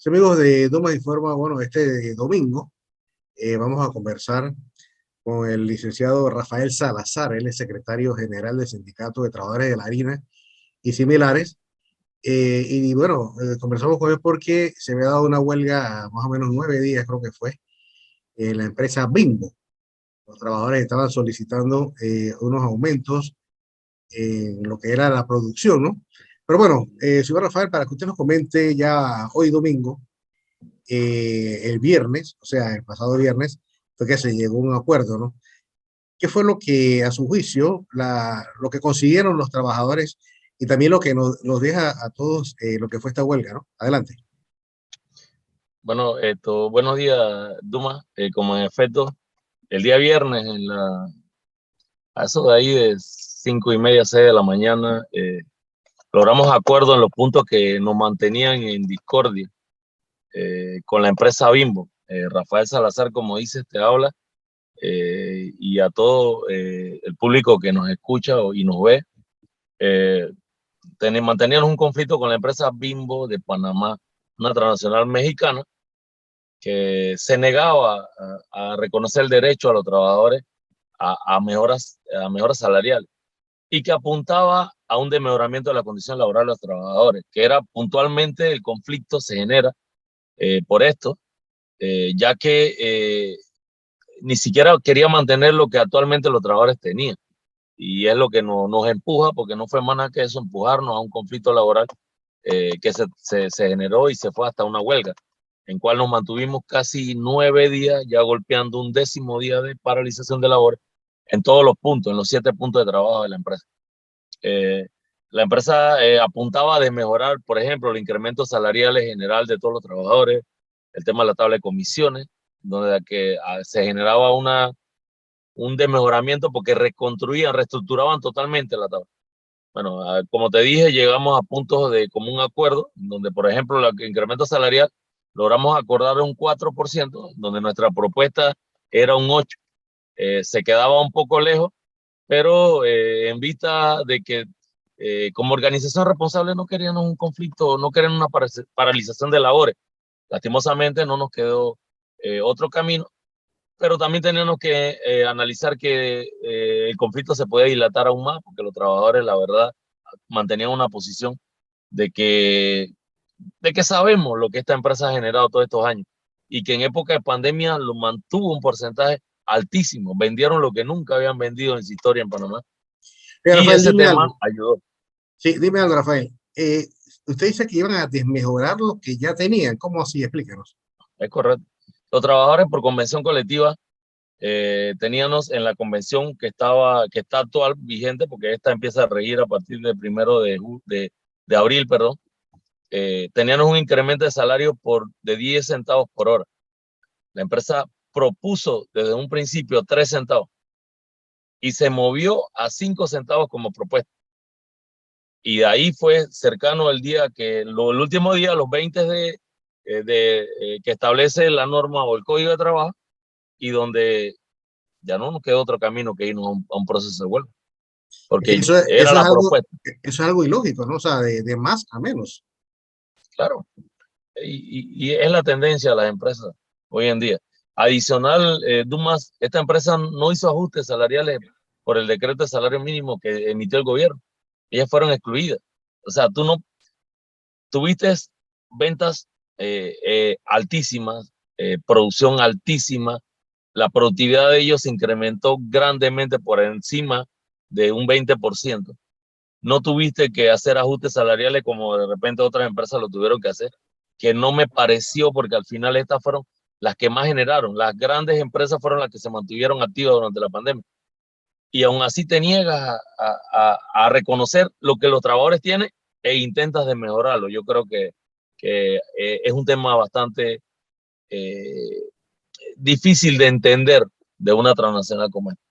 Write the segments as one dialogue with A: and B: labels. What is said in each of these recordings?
A: Amigos de Dumas Informa, bueno, este domingo vamos a conversar con el licenciado Rafael Salazar, él es secretario general del Sindicato de Trabajadores de la Harina y similares. Y bueno, conversamos con él porque se había dado una huelga más o menos 9 días, creo que fue, en la empresa Bimbo. Los trabajadores estaban solicitando unos aumentos en lo que era la producción, ¿no? Pero bueno, señor Rafael, para que usted nos comente ya hoy domingo, el viernes, o sea, el pasado viernes, fue que se llegó a un acuerdo, ¿no? ¿Qué fue lo que, a su juicio, lo que consiguieron los trabajadores y también lo que nos deja a todos lo que fue esta huelga, ¿no? Adelante.
B: Bueno, buenos días, Duma. Como en efecto, el día viernes, a eso de ahí de 5:30, 6 de la mañana, logramos acuerdo en los puntos que nos mantenían en discordia con la empresa Bimbo. Rafael Salazar, como dices, te habla, y a todo el público que nos escucha y nos ve. Eh, Manteníamos un conflicto con la empresa Bimbo de Panamá, una transnacional mexicana, que se negaba a reconocer el derecho a los trabajadores a mejoras salariales y que apuntaba a un desmejoramiento de la condición laboral de los trabajadores, que era puntualmente el conflicto se genera por esto, ya que ni siquiera quería mantener lo que actualmente los trabajadores tenían. Y es lo que nos empuja, porque no fue más nada que eso, empujarnos a un conflicto laboral que se generó y se fue hasta una huelga, en cual nos mantuvimos casi 9 días, ya golpeando un 10º día de paralización de labores en todos los puntos, en los 7 puntos de trabajo de la empresa. Eh, la empresa apuntaba a desmejorar, por ejemplo, el incremento salarial general de todos los trabajadores, el tema de la tabla de comisiones, donde se generaba un desmejoramiento porque reconstruían, reestructuraban totalmente la tabla. Bueno, como te dije, llegamos a puntos de común acuerdo, donde, por ejemplo, el incremento salarial logramos acordar un 4%, donde nuestra propuesta era un 8%. Se quedaba un poco lejos, pero en vista de que como organización responsable no queríamos un conflicto, no queríamos una paralización de labores. Lastimosamente no nos quedó otro camino, pero también tenemos que analizar que el conflicto se puede dilatar aún más, porque los trabajadores, la verdad, mantenían una posición de que, de que sabemos lo que esta empresa ha generado todos estos años y que en época de pandemia lo mantuvo un porcentaje altísimo. Vendieron lo que nunca habían vendido en su historia en Panamá y
A: Rafael,
B: ese
A: dime
B: tema
A: algo.
B: ayudó.
A: Sí, dime algo, Rafael. Usted dice que iban a desmejorar lo que ya tenían. ¿Cómo así? Explícanos.
B: Es correcto. Los trabajadores por convención colectiva teníamos en la convención que está actual vigente, porque esta empieza a regir a partir del 1 de abril, perdón. Teníamos un incremento de salario de 10 centavos por hora. La empresa propuso desde un principio 3 centavos y se movió a 5 centavos como propuesta. Y de ahí fue cercano el día el último día, los 20 que establece la norma o el código de trabajo, y donde ya no nos quedó otro camino que irnos a un proceso de huelga,
A: Es que
B: porque
A: eso,
B: era la propuesta,
A: eso es algo ilógico, ¿no? O sea, de más a menos.
B: claro. Y es la tendencia de las empresas hoy en día. Adicional, Dumas, esta empresa no hizo ajustes salariales por el decreto de salario mínimo que emitió el gobierno. Ellas fueron excluidas. O sea, tú no tuviste ventas altísimas, producción altísima, la productividad de ellos se incrementó grandemente por encima de un 20%. No tuviste que hacer ajustes salariales como de repente otras empresas lo tuvieron que hacer, que no me pareció, porque al final estas fueron las que más generaron. Las grandes empresas fueron las que se mantuvieron activas durante la pandemia. Y aún así te niegas a reconocer lo que los trabajadores tienen e intentas de mejorarlo. Yo creo que es un tema bastante eh, difícil de entender de una transnacional como esta.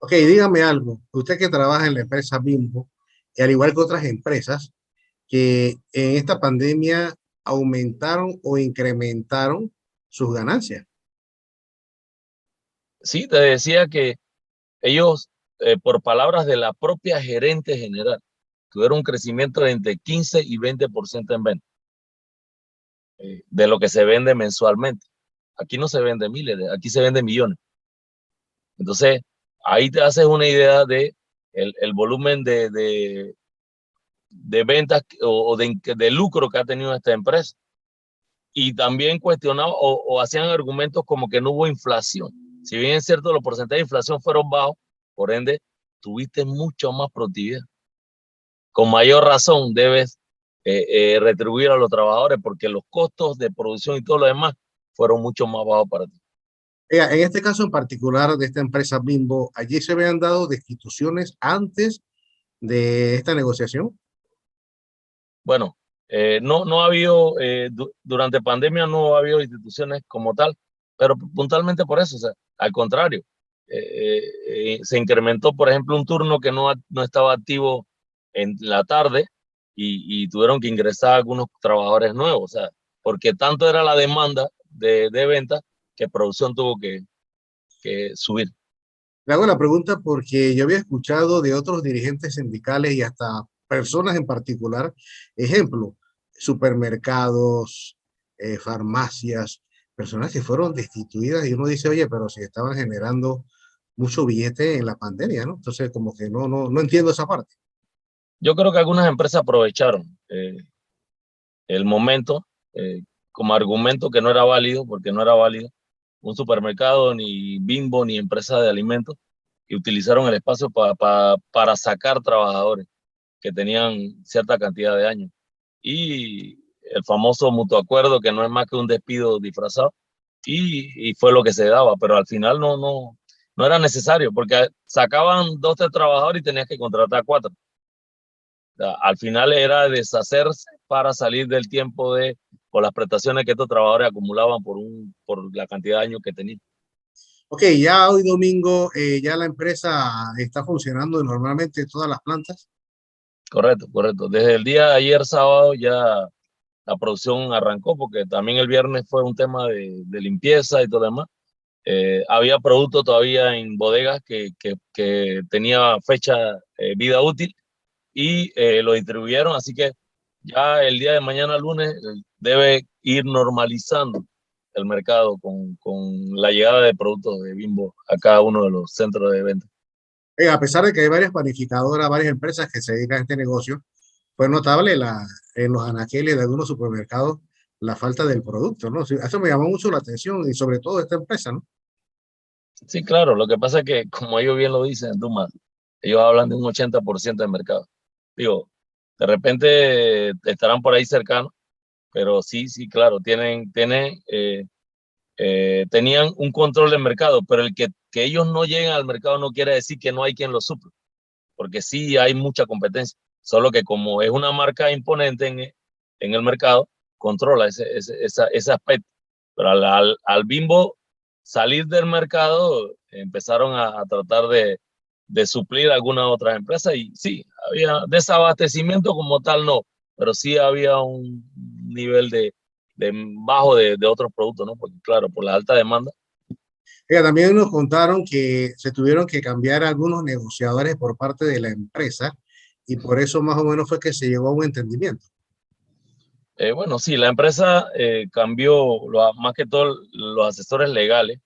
A: Ok, dígame algo. Usted que trabaja en la empresa Bimbo, y al igual que otras empresas, que en esta pandemia aumentaron o incrementaron sus ganancias.
B: Sí, te decía que ellos, por palabras de la propia gerente general, tuvieron un crecimiento de entre 15 y 20% en venta. de lo que se vende mensualmente. Aquí no se vende miles, aquí se vende millones. Entonces, ahí te haces una idea de el volumen de ventas o de lucro que ha tenido esta empresa. Y también cuestionaban o hacían argumentos como que no hubo inflación. Si bien es cierto, los porcentajes de inflación fueron bajos, por ende, tuviste mucho más productividad. Con mayor razón debes retribuir a los trabajadores porque los costos de producción y todo lo demás fueron mucho más bajos para ti.
A: En este caso en particular de esta empresa Bimbo, ¿allí se habían dado destituciones antes de esta negociación?
B: Bueno, no ha habido, durante pandemia no ha habido instituciones como tal, pero puntualmente por eso, o sea, al contrario, se incrementó, por ejemplo, un turno que no estaba activo en la tarde y tuvieron que ingresar algunos trabajadores nuevos, o sea, porque tanto era la demanda de ventas que producción tuvo que subir.
A: Le hago la pregunta porque yo había escuchado de otros dirigentes sindicales y hasta personas en particular, ejemplo, supermercados, farmacias, personas que fueron destituidas y uno dice, oye, pero si estaban generando mucho billete en la pandemia, ¿no? Entonces, como que no entiendo esa parte.
B: Yo creo que algunas empresas aprovecharon el momento como argumento que no era válido, porque no era válido un supermercado, ni Bimbo, ni empresa de alimentos, que utilizaron el espacio para sacar trabajadores que tenían cierta cantidad de años. Y el famoso mutuo acuerdo, que no es más que un despido disfrazado, y fue lo que se daba, pero al final no era necesario, porque sacaban 2 o 3 trabajadores y tenías que contratar 4. Al final era deshacerse para salir del tiempo por las prestaciones que estos trabajadores acumulaban por la cantidad de años que tenían.
A: Ok, ya hoy domingo, ya la empresa está funcionando normalmente todas las plantas.
B: Correcto, correcto. Desde el día de ayer sábado ya la producción arrancó porque también el viernes fue un tema de limpieza y todo lo demás. Había producto todavía en bodegas que tenía fecha vida útil y lo distribuyeron, así que ya el día de mañana lunes debe ir normalizando el mercado con la llegada de productos de Bimbo a cada uno de los centros de venta.
A: A pesar de que hay varias panificadoras, varias empresas que se dedican a este negocio, fue notable en los anaqueles de algunos supermercados la falta del producto, ¿no? Sí, eso me llamó mucho la atención y sobre todo esta empresa, ¿no?
B: Sí, claro, lo que pasa es que, como ellos bien lo dicen, Dumas, ellos hablan de un 80% del mercado. Digo, de repente estarán por ahí cercanos, pero sí, sí, claro, tenían un control del mercado, pero que ellos no lleguen al mercado no quiere decir que no hay quien lo suple, porque sí hay mucha competencia, solo que como es una marca imponente en el mercado, controla ese aspecto. Pero al Bimbo salir del mercado, empezaron a tratar de suplir algunas otras empresas y sí, había desabastecimiento como tal, no, pero sí había un nivel de bajo de otros productos, ¿no? Porque claro, por la alta demanda.
A: También nos contaron que se tuvieron que cambiar algunos negociadores por parte de la empresa y por eso más o menos fue que se llegó a un entendimiento.
B: Bueno, sí, la empresa cambió, más que todo los asesores legales.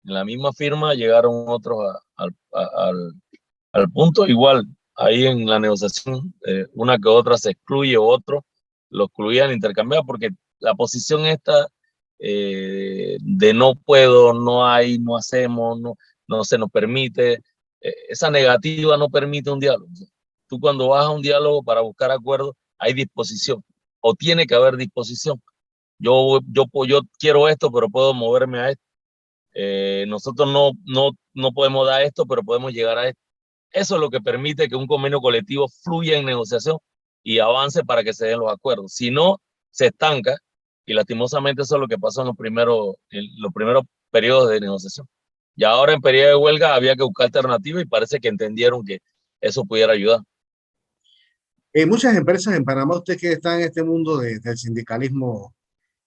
B: En la misma firma llegaron otros al punto. Igual, ahí en la negociación, una que otra se excluye, otro lo excluían, intercambiar, porque la posición esta de no puedo, no hay, no hacemos, no se nos permite, esa negativa no permite un diálogo. Tú cuando vas a un diálogo para buscar acuerdos, hay disposición, o tiene que haber disposición. Yo quiero esto, pero puedo moverme a esto. Nosotros no podemos dar esto, pero podemos llegar a esto. Eso es lo que permite que un convenio colectivo fluya en negociación y avance para que se den los acuerdos. Si no, se estanca y lastimosamente eso es lo que pasó en los primeros periodos de negociación. Y ahora en periodo de huelga había que buscar alternativas y parece que entendieron que eso pudiera ayudar.
A: Muchas empresas en Panamá, usted que está en este mundo del sindicalismo,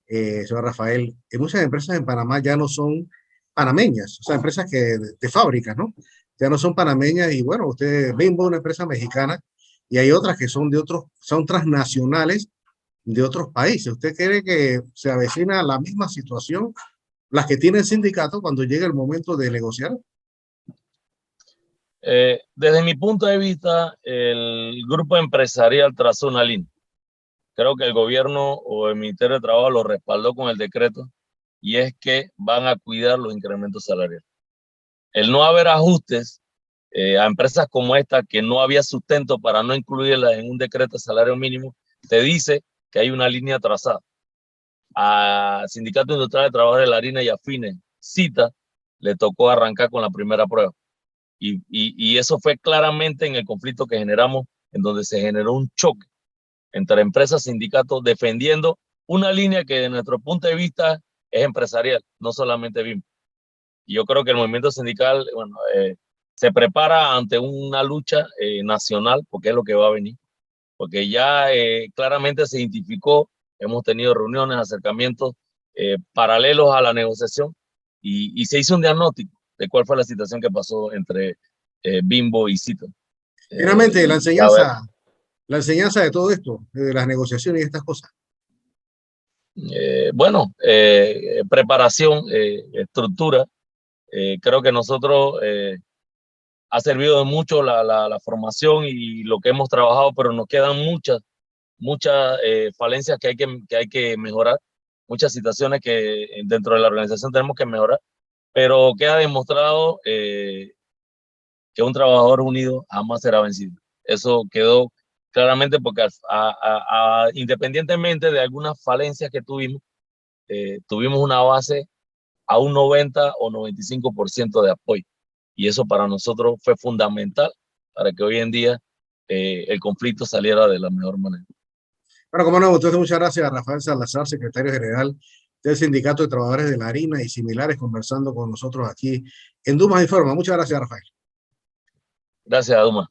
A: señor Rafael, muchas empresas en Panamá ya no son panameñas, o sea, empresas de fábricas, ¿no? Ya no son panameñas y bueno, usted Bimbo, una empresa mexicana, y hay otras que son son transnacionales de otros países. ¿Usted cree que se avecina la misma situación, las que tiene el sindicato cuando llega el momento de negociar?
B: Desde mi punto de vista, el grupo empresarial trazó una línea. Creo que el gobierno o el Ministerio de Trabajo lo respaldó con el decreto y es que van a cuidar los incrementos salariales. El no haber ajustes a empresas como esta, que no había sustento para no incluirlas en un decreto de salario mínimo, te dice que hay una línea trazada. A Sindicato Industrial de Trabajadores de la Harina y a Fines, CITA, le tocó arrancar con la primera prueba. Y eso fue claramente en el conflicto que generamos, en donde se generó un choque entre empresas y sindicatos defendiendo una línea que de nuestro punto de vista es empresarial, no solamente BIM. Y yo creo que el movimiento sindical, bueno, se prepara ante una lucha nacional, porque es lo que va a venir, porque ya claramente se identificó, hemos tenido reuniones, acercamientos paralelos a la negociación y se hizo un diagnóstico de cuál fue la situación que pasó entre Bimbo y Cito.
A: Finalmente,
B: Y a ver,
A: la enseñanza de todo esto, de las negociaciones y estas cosas.
B: bueno, preparación, estructura. Creo que nosotros ha servido de mucho la formación y lo que hemos trabajado, pero nos quedan muchas falencias que hay que mejorar, muchas situaciones que dentro de la organización tenemos que mejorar, pero queda demostrado que un trabajador unido jamás será vencido. Eso quedó claramente porque independientemente de algunas falencias que tuvimos, tuvimos una base a un 90 o 95% de apoyo. Y eso para nosotros fue fundamental para que hoy en día el conflicto saliera de la mejor manera.
A: Bueno, como no, entonces muchas gracias a Rafael Salazar, secretario general del Sindicato de Trabajadores de la Harina y similares, conversando con nosotros aquí en Dumas Informa. Muchas gracias, Rafael.
B: Gracias, Aduma.